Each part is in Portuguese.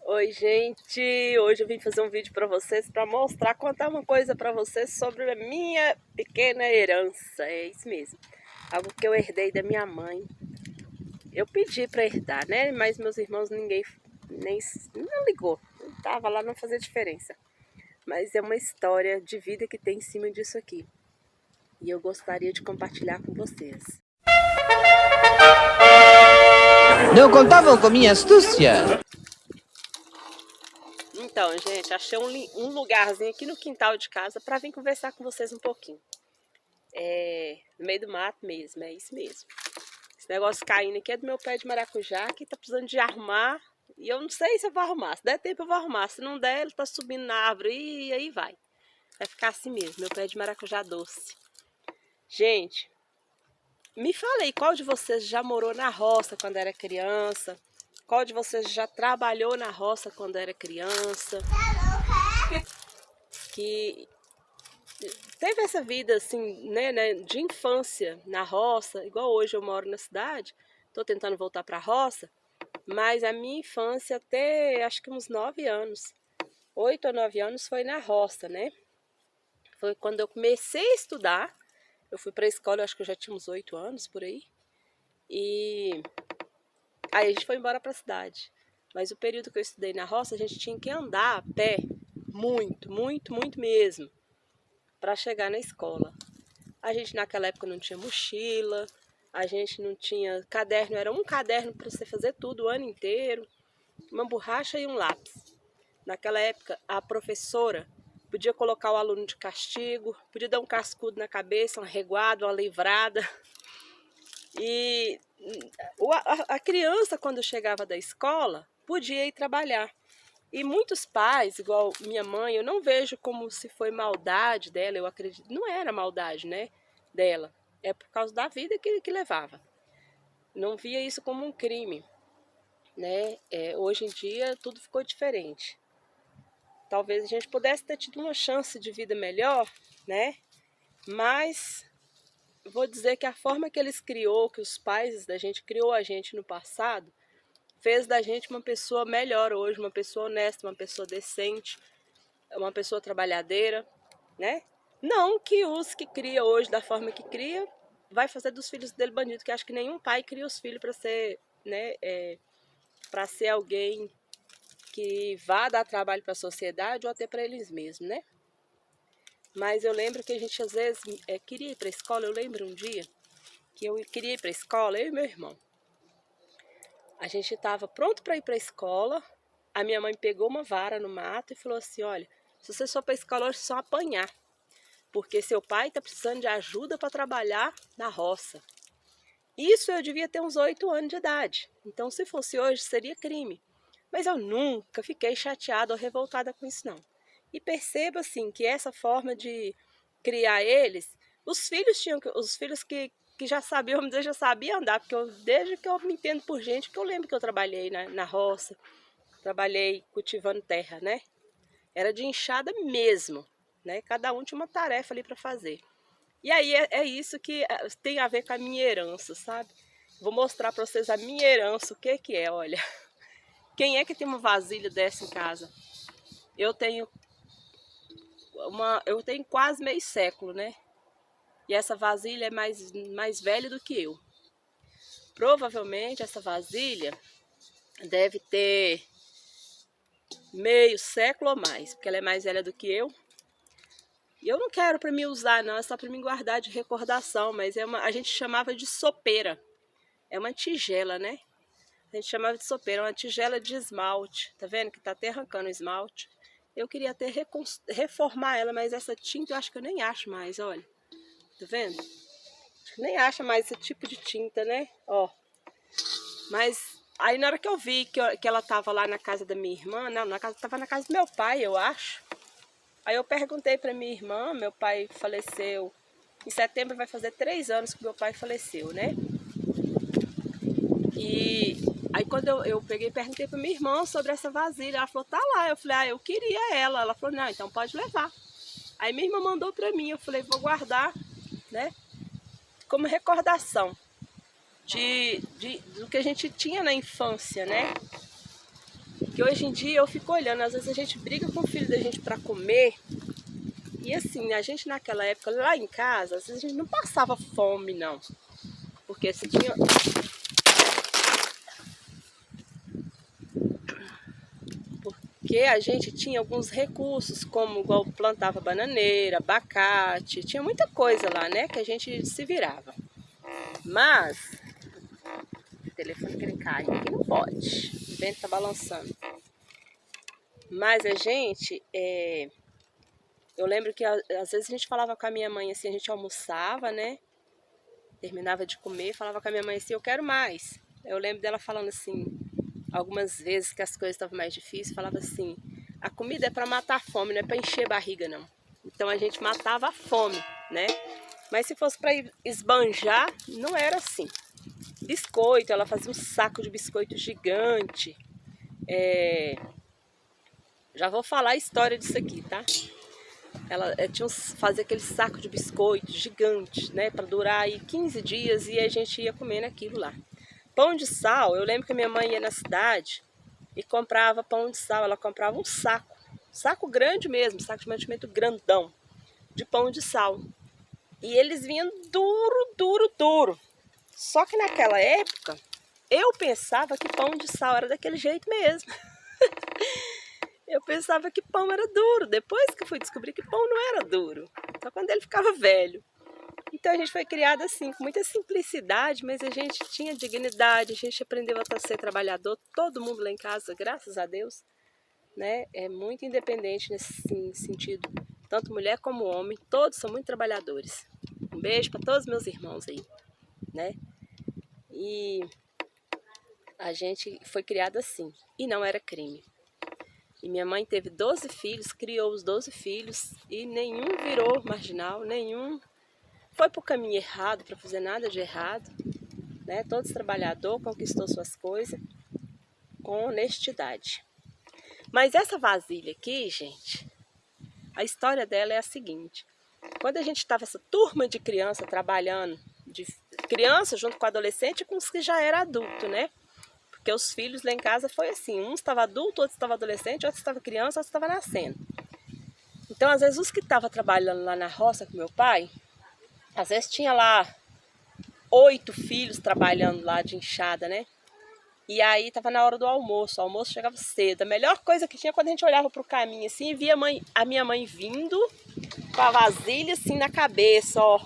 Oi, gente! Hoje eu vim fazer um vídeo para vocês para mostrar, contar uma coisa para vocês sobre a minha pequena herança. É isso mesmo. Algo que eu herdei da minha mãe. Eu pedi para herdar, né? Mas meus irmãos ninguém nem não ligou. Tava lá, não fazia diferença. Mas é uma história de vida que tem em cima disso aqui. E eu gostaria de compartilhar com vocês. Não contavam com minha astúcia. Então, gente, achei um lugarzinho aqui no quintal de casa para vir conversar com vocês um pouquinho. No meio do mato mesmo, é isso mesmo. Esse negócio caindo aqui é do meu pé de maracujá, que tá precisando de arrumar. E eu não sei se eu vou arrumar. Se der tempo eu vou arrumar. Se não der, ele tá subindo na árvore e aí vai. Vai ficar assim mesmo, meu pé de maracujá doce. Gente, me falei, qual de vocês já morou na roça quando era criança? Qual de vocês já trabalhou na roça quando era criança? Que teve essa vida assim, né, de infância na roça, igual hoje eu moro na cidade. Tô tentando voltar para a roça, mas a minha infância até acho que uns 9 anos, 8 ou 9 anos foi na roça, né? Foi quando eu comecei a estudar. Eu fui para a escola, eu acho que eu já tinha uns 8 anos por aí. E aí a gente foi embora para a cidade. Mas o período que eu estudei na roça, a gente tinha que andar a pé, muito, muito, muito mesmo, para chegar na escola. A gente naquela época não tinha mochila, a gente não tinha caderno, era um caderno para você fazer tudo o ano inteiro, uma borracha e um lápis. Naquela época a professora podia colocar o aluno de castigo, podia dar um cascudo na cabeça, uma reguada, uma livrada. E a criança, quando chegava da escola, podia ir trabalhar. E muitos pais, igual minha mãe, eu não vejo como se foi maldade dela, eu acredito, não era maldade, né, dela. É por causa da vida que levava. Não via isso como um crime, né? Hoje em dia tudo ficou diferente. Talvez a gente pudesse ter tido uma chance de vida melhor, né? Mas vou dizer que a forma que eles criou, que os pais da gente criou a gente no passado, fez da gente uma pessoa melhor hoje, uma pessoa honesta, uma pessoa decente, uma pessoa trabalhadeira, né? Não que os que cria hoje da forma que cria vai fazer dos filhos dele bandido, que acho que nenhum pai cria os filhos para ser, né, para ser alguém que vá dar trabalho para a sociedade ou até para eles mesmos, né? Mas eu lembro que a gente às vezes queria ir para a escola. Eu lembro um dia que eu queria ir para a escola, eu e meu irmão. A gente estava pronto para ir para a escola. A minha mãe pegou uma vara no mato e falou assim: olha, se você for para a escola hoje, é só apanhar, porque seu pai está precisando de ajuda para trabalhar na roça. Isso eu devia ter uns 8 anos de idade. Então, se fosse hoje, seria crime. Mas eu nunca fiquei chateada ou revoltada com isso, não. E perceba, assim, que essa forma de criar eles, os filhos que já sabiam, vamos dizer, já sabiam andar, porque desde que eu me entendo por gente, que eu lembro que eu trabalhei na roça, trabalhei cultivando terra, né? Era de enxada mesmo, né? Cada um tinha uma tarefa ali para fazer. E aí é isso que tem a ver com a minha herança, sabe? Vou mostrar para vocês a minha herança, o que que é, olha. Quem é que tem uma vasilha dessa em casa? Eu tenho quase meio século, né? E essa vasilha é mais velha do que eu. Provavelmente essa vasilha deve ter meio século ou mais, porque ela é mais velha do que eu. E eu não quero para mim usar, não, é só para mim guardar de recordação, mas a gente chamava de sopeira. É uma tigela, né? A gente chamava de sopeira, uma tigela de esmalte. Tá vendo que tá até arrancando o esmalte? Eu queria até reformar ela, mas essa tinta eu acho que eu nem acho mais, olha. Tá vendo? Nem acha mais esse tipo de tinta, né? Ó. Mas aí na hora que eu vi que ela tava lá na casa da minha irmã, não, tava na casa do meu pai, eu acho. Aí eu perguntei pra minha irmã, meu pai faleceu. Em setembro vai fazer 3 anos que meu pai faleceu, né? E aí quando eu peguei e perguntei pra minha irmã sobre essa vasilha, ela falou, tá lá. Eu falei, eu queria ela. Ela falou, não, então pode levar. Aí minha irmã mandou pra mim, eu falei, vou guardar, né? Como recordação do que a gente tinha na infância, né? Que hoje em dia eu fico olhando, às vezes a gente briga com o filho da gente para comer. E assim, a gente naquela época, lá em casa, às vezes a gente não passava fome, não. Porque se tinha... Porque a gente tinha alguns recursos, como igual plantava bananeira, abacate, tinha muita coisa lá, né, que a gente se virava. Mas, o telefone querendo cair aqui não pode, o vento tá balançando. Mas a gente, eu lembro que às vezes a gente falava com a minha mãe assim, a gente almoçava, né, terminava de comer, falava com a minha mãe assim, eu quero mais. Eu lembro dela falando assim, algumas vezes que as coisas estavam mais difíceis, falava assim, a comida é para matar a fome, não é para encher a barriga não. Então a gente matava a fome, né? Mas se fosse para esbanjar, não era assim. Biscoito, ela fazia um saco de biscoito gigante. Já vou falar a história disso aqui, tá? Ela fazia aquele saco de biscoito gigante, né? Para durar aí 15 dias e a gente ia comendo aquilo lá. Pão de sal, eu lembro que a minha mãe ia na cidade e comprava pão de sal. Ela comprava um saco grande mesmo, saco de mantimento grandão de pão de sal. E eles vinham duro. Só que naquela época, eu pensava que pão de sal era daquele jeito mesmo. Eu pensava que pão era duro, depois que eu fui descobrir que pão não era duro. Só quando ele ficava velho. Então a gente foi criada assim, com muita simplicidade, mas a gente tinha dignidade, a gente aprendeu a ser trabalhador, todo mundo lá em casa, graças a Deus, né? É muito independente nesse sentido, tanto mulher como homem, todos são muito trabalhadores. Um beijo para todos meus irmãos aí, né? E a gente foi criada assim, e não era crime. E minha mãe teve 12 filhos, criou os 12 filhos, e nenhum virou marginal, nenhum foi para o caminho errado, para fazer nada de errado, né? Todos trabalhador, conquistou suas coisas com honestidade. Mas essa vasilha aqui, gente, a história dela é a seguinte. Quando a gente estava essa turma de criança trabalhando, de criança junto com adolescente e com os que já era adulto, né? Porque os filhos lá em casa foi assim, um estava adulto, outro estava adolescente, outro estava criança, outro estava nascendo. Então, às vezes, os que estavam trabalhando lá na roça com meu pai, às vezes tinha lá 8 filhos trabalhando lá de enxada, né? E aí tava na hora do almoço, o almoço chegava cedo. A melhor coisa que tinha quando a gente olhava pro caminho assim, e via a minha mãe vindo com a vasilha assim na cabeça, ó,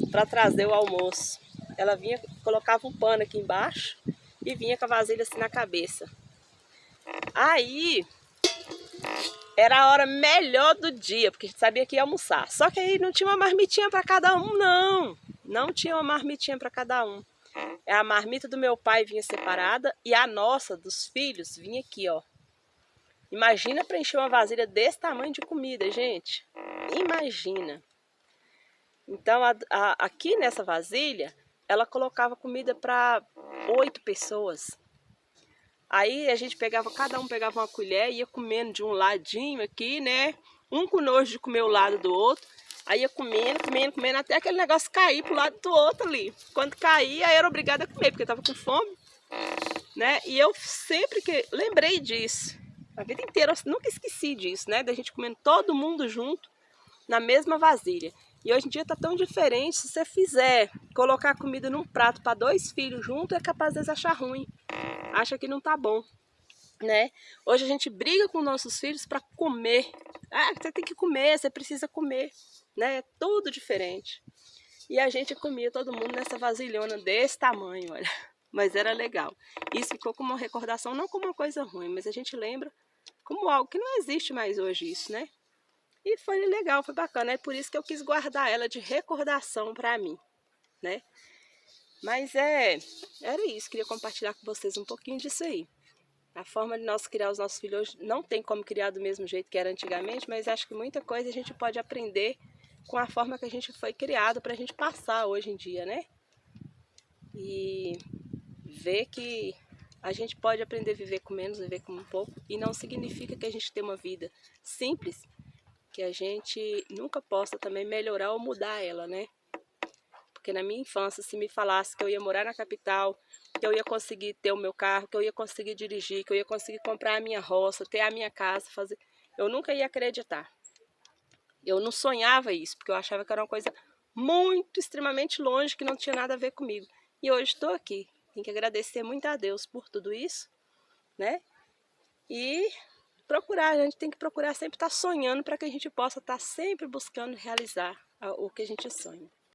para trazer o almoço. Ela vinha, colocava um pano aqui embaixo e vinha com a vasilha assim na cabeça. Aí era a hora melhor do dia, porque a gente sabia que ia almoçar. Só que aí não tinha uma marmitinha para cada um, não. Não tinha uma marmitinha para cada um. A marmita do meu pai vinha separada e a nossa, dos filhos, vinha aqui, ó. Imagina preencher uma vasilha desse tamanho de comida, gente. Imagina. Então, aqui nessa vasilha, ela colocava comida para 8 pessoas. Aí a gente pegava, cada um pegava uma colher e ia comendo de um ladinho aqui, né? Um com nojo de comer o lado do outro. Aí ia comendo, até aquele negócio cair pro lado do outro ali. Quando caía, aí era obrigada a comer, porque tava com fome, né? E eu sempre que lembrei disso, a vida inteira, eu nunca esqueci disso, né? Da gente comendo todo mundo junto, na mesma vasilha. E hoje em dia tá tão diferente, se você fizer, colocar comida num prato para 2 filhos juntos, é capaz de achar ruim. Acha que não tá bom, né? Hoje a gente briga com nossos filhos para comer. Ah, você tem que comer, você precisa comer, né? É tudo diferente. E a gente comia todo mundo nessa vasilhona desse tamanho, olha. Mas era legal. Isso ficou como uma recordação, não como uma coisa ruim, mas a gente lembra como algo que não existe mais hoje isso, né? E foi legal, foi bacana. É por isso que eu quis guardar ela de recordação para mim, né? Mas era isso, queria compartilhar com vocês um pouquinho disso aí. A forma de nós criar os nossos filhos hoje não tem como criar do mesmo jeito que era antigamente, mas acho que muita coisa a gente pode aprender com a forma que a gente foi criado para a gente passar hoje em dia, né? E ver que a gente pode aprender a viver com menos, viver com um pouco, e não significa que a gente tenha uma vida simples, que a gente nunca possa também melhorar ou mudar ela, né? Porque porque na minha infância, se me falasse que eu ia morar na capital, que eu ia conseguir ter o meu carro, que eu ia conseguir dirigir, que eu ia conseguir comprar a minha roça, ter a minha casa, fazer, eu nunca ia acreditar. Eu não sonhava isso, porque eu achava que era uma coisa muito, extremamente longe, que não tinha nada a ver comigo. E hoje estou aqui. Tenho que agradecer muito a Deus por tudo isso, né? E procurar, a gente tem que procurar sempre estar sonhando para que a gente possa estar sempre buscando realizar o que a gente sonha.